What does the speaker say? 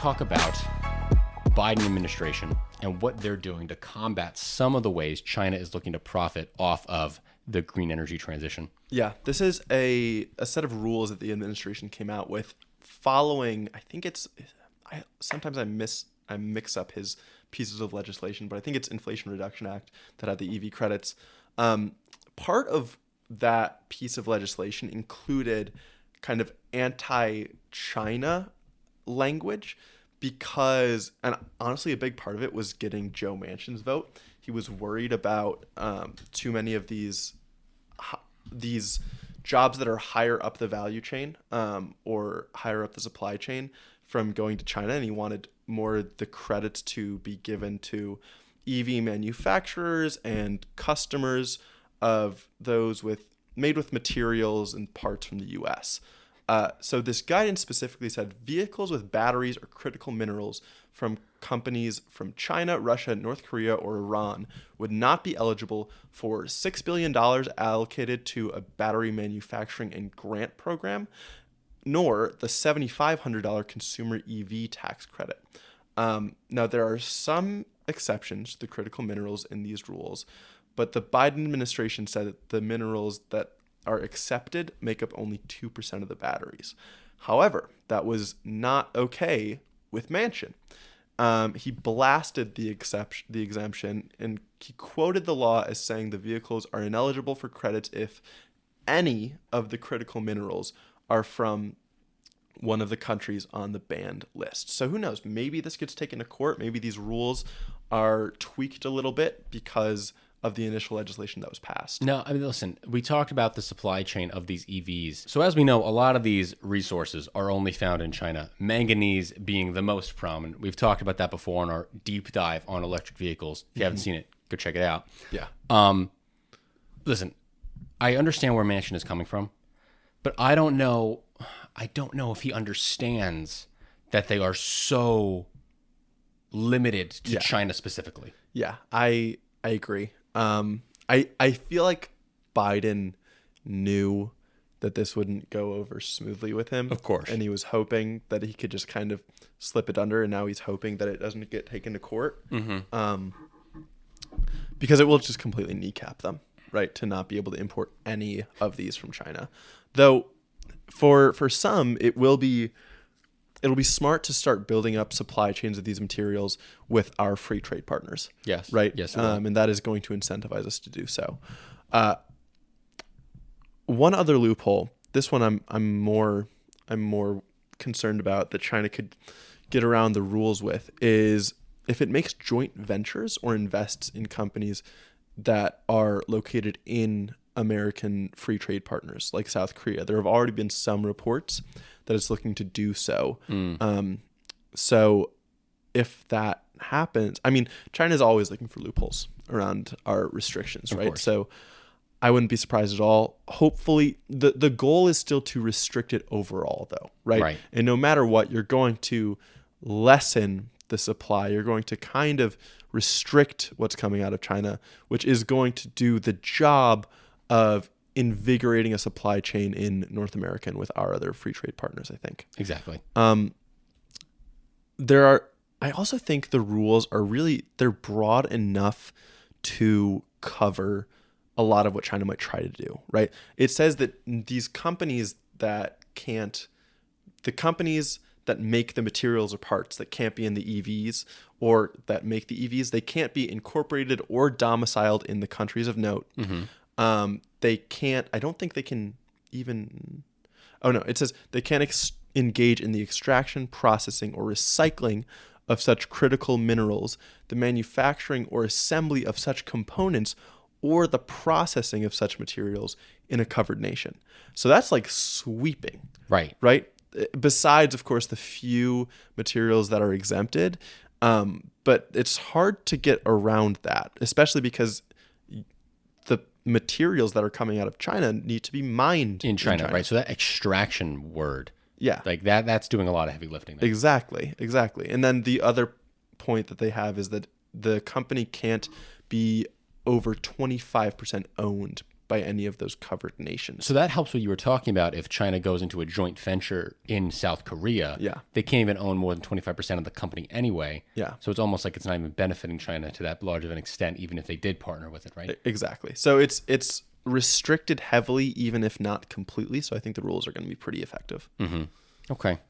talk about Biden administration and what they're doing to combat some of the ways China is looking to profit off of the green energy transition. Yeah, this is a set of rules that the administration came out with following, sometimes I mix up his pieces of legislation, but I think it's Inflation Reduction Act that had the EV credits. Part of that piece of legislation included kind of anti-China language because, and honestly, a big part of it was getting Joe Manchin's vote. He was worried about too many of these jobs that are higher up the value chain or higher up the supply chain from going to China, and he wanted more the credits to be given to EV manufacturers and customers of those made with materials and parts from the U.S. So this guidance specifically said vehicles with batteries or critical minerals from companies from China, Russia, North Korea, or Iran would not be eligible for $6 billion allocated to a battery manufacturing and grant program, nor the $7,500 consumer EV tax credit. Now, there are some exceptions to the critical minerals in these rules, but the Biden administration said that the minerals that are accepted make up only 2% of the batteries. However, that was not okay with Manchin. He blasted the exemption, and he quoted the law as saying the vehicles are ineligible for credits if any of the critical minerals are from one of the countries on the banned list. So who knows? Maybe this gets taken to court. Maybe these rules are tweaked a little bit because of the initial legislation that was passed. No, I mean, listen, we talked about the supply chain of these EVs. So as we know, a lot of these resources are only found in China, manganese being the most prominent. We've talked about that before in our deep dive on electric vehicles. If you haven't seen it, go check it out. Yeah. Listen, I understand where Manchin is coming from, but I don't know if he understands that they are so limited to China specifically. Yeah, I agree. I feel like Biden knew that this wouldn't go over smoothly with him. Of course. And he was hoping that he could just kind of slip it under, and now he's hoping that it doesn't get taken to court. Mm-hmm. Because it will just completely kneecap them, right, to not be able to import any of these from China. Though for some, it'll be smart to start building up supply chains of these materials with our free trade partners. Yes. Right. Yes. And that is going to incentivize us to do so. One other loophole. This one I'm more concerned about that China could get around the rules with is if it makes joint ventures or invests in companies that are located in American free trade partners like South Korea. There have already been some reports that it's looking to do so. So if that happens, I mean, China is always looking for loopholes around our restrictions, right? So I wouldn't be surprised at all. Hopefully, the goal is still to restrict it overall, though, right? And no matter what, you're going to lessen the supply. You're going to kind of restrict what's coming out of China, which is going to do the job of invigorating a supply chain in North America and with our other free trade partners, I think. Exactly. I also think the rules are they're broad enough to cover a lot of what China might try to do, right? It says that these companies the companies that make the materials or parts that can't be in the EVs or that make the EVs, they can't be incorporated or domiciled in the countries of note. Mm-hmm. They can't, I don't think they can even, it says they can't engage in the extraction, processing, or recycling of such critical minerals, the manufacturing or assembly of such components, or the processing of such materials in a covered nation. So that's like sweeping. Right. Besides, of course, the few materials that are exempted. But it's hard to get around that, especially because the materials that are coming out of China need to be mined in China. Right? So that extraction word, like that's doing a lot of heavy lifting there. Exactly. And then the other point that they have is that the company can't be over 25% owned by any of those covered nations. So that helps what you were talking about. If China goes into a joint venture in South Korea, they can't even own more than 25% of the company anyway. Yeah. So it's almost like it's not even benefiting China to that large of an extent, even if they did partner with it, right? Exactly. So it's restricted heavily, even if not completely. So I think the rules are going to be pretty effective. Okay.